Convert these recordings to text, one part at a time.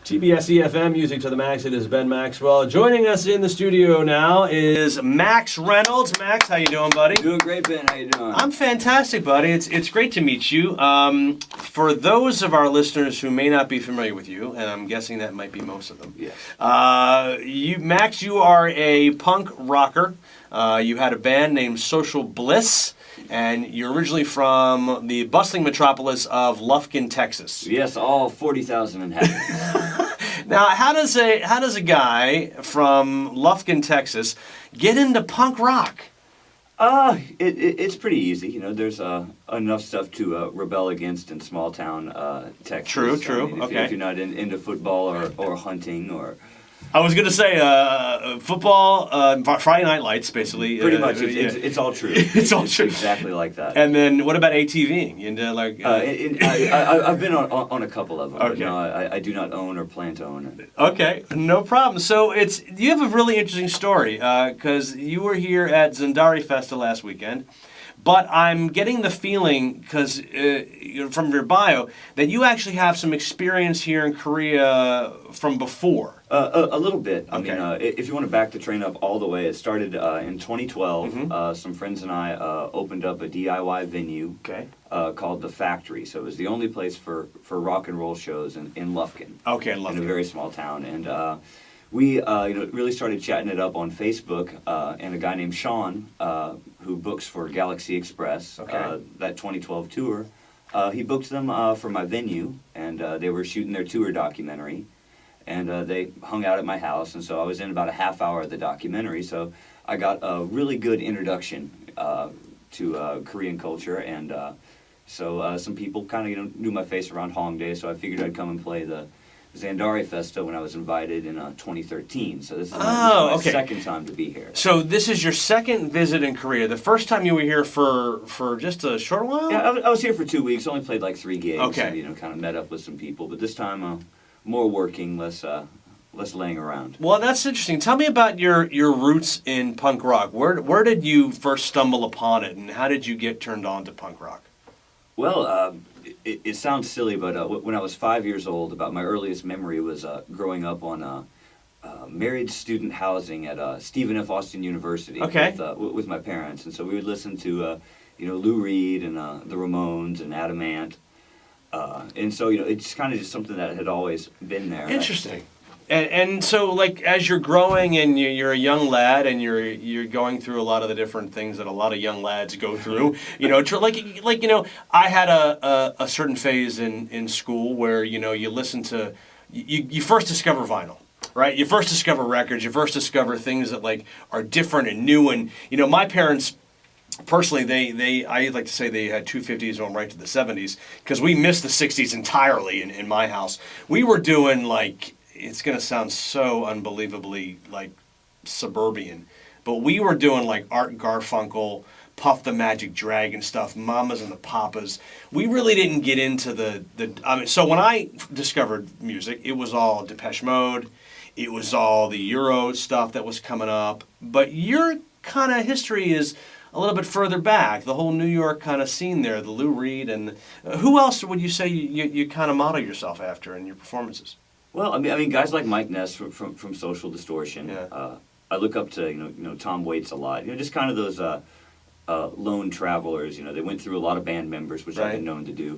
TBS eFM, Music to the Max. It is Ben Maxwell. Joining us in the studio now is Max Renolds. Max, how you doing, buddy? Doing great, Ben. How you doing? I'm fantastic, buddy. It's great to meet you. For those of our listeners who may not be familiar with you, and I'm guessing that might be most of them. Yes. Max, you are a punk rocker. You had a band named Social Bliss. And you're originally from the bustling metropolis of Lufkin, Texas. Yes, all 40,000 inhabitants. Now, how does a guy from Lufkin, Texas, get into punk rock? It's pretty easy. You know, there's enough stuff to rebel against in small town Texas. True. I mean, if you're not into football or hunting or. I was going to say football, Friday Night Lights, basically. Pretty much, it's all true. It's all true. Exactly like that. And then what about ATVing? Into like? I've been on a couple of them, okay. But no, I do not own or plan to own it. Okay, no problem. So you have a really interesting story because you were here at Zandari Festa last weekend. But I'm getting the feeling, because from your bio, that you actually have some experience here in Korea from before. A little bit. Okay. I mean, if you want to back the train up all the way, it started in 2012. Mm-hmm. Some friends and I opened up a DIY venue called The Factory. So it was the only place for rock and roll shows in Lufkin. Okay, Lufkin. In a very small town. And we really started chatting it up on Facebook, and a guy named Sean, who books for Galaxy Express, that 2012 tour, he booked them for my venue, and they were shooting their tour documentary, and they hung out at my house, and so I was in about a half hour of the documentary, so I got a really good introduction to Korean culture, and so some people kind of knew my face around Hongdae, so I figured I'd come and play the Zandari Festa when I was invited in 2013. So this is my second time to be here. So this is your second visit in Korea. The first time you were here for just a short while? Yeah, I was here for 2 weeks. Only played like 3 gigs. Okay. And, kind of met up with some people. But this time, more working, less laying around. Well, that's interesting. Tell me about your roots in punk rock. Where did you first stumble upon it, and how did you get turned on to punk rock? Well, it sounds silly, but when I was 5 years old, about my earliest memory was growing up on married student housing at Stephen F. Austin University with my parents. And so we would listen to Lou Reed and the Ramones and Adam Ant. And so it's kind of just something that had always been there. Interesting. And so, like, as you're growing and you're a young lad and you're going through a lot of the different things that a lot of young lads go through, I had a certain phase in school where you listen to you first discover vinyl. Right, you first discover records. You first discover things that like are different and new. And my parents, personally, I like to say they had 250s going right to the 70s because we missed the 60s entirely in my house. We were doing like. It's going to sound so unbelievably, like, suburban. But we were doing, like, Art Garfunkel, Puff the Magic Dragon stuff, Mamas and the Papas. We really didn't get into so when I discovered music, it was all Depeche Mode. It was all the Euro stuff that was coming up. But your kind of history is a little bit further back, the whole New York kind of scene there, the Lou Reed. And who else would you say you kind of model yourself after in your performances? Well, I mean, guys like Mike Ness from Social Distortion. Yeah. I look up to Tom Waits a lot. Just kind of those lone travelers. They went through a lot of band members, which I've been known to do.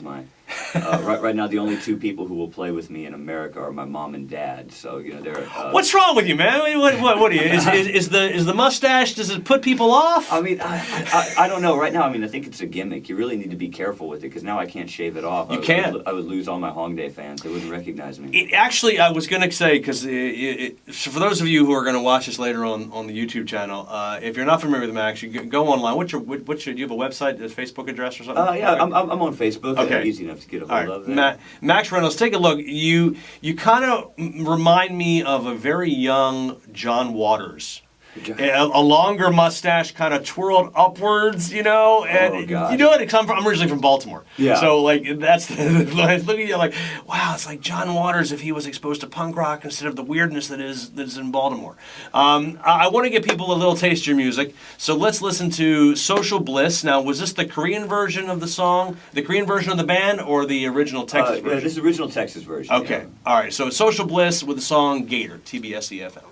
Right now, the only two people who will play with me in America are my mom and dad. So they're. What's wrong with you, man? I mean, what are you? Is the mustache? Does it put people off? I mean, I don't know. Right now, I think it's a gimmick. You really need to be careful with it because now I can't shave it off. You can't. I would lose all my Hongdae fans. They wouldn't recognize me. Actually, I was going to say because for those of you who are going to watch this later on the YouTube channel, if you're not familiar with Max, you go online. Do you have a website, a Facebook address or something? Yeah, I'm on Facebook. Okay. Easy enough to get a hold of. Max Renolds, take a look. You kind of remind me of a very young John Waters. a longer mustache kind of twirled upwards, you know. And gosh. you know what? I'm originally from Baltimore. Yeah. So like that's when I was looking at you like, wow, it's like John Waters if he was exposed to punk rock instead of the weirdness that is in Baltimore. I want to give people a little taste of your music. So let's listen to Social Bliss. Now, was this the Korean version of the song, the Korean version of the band, or the original Texas version? Yeah, this is the original Texas version. Okay. Yeah. All right. So Social Bliss with the song Gator, TBS eFM.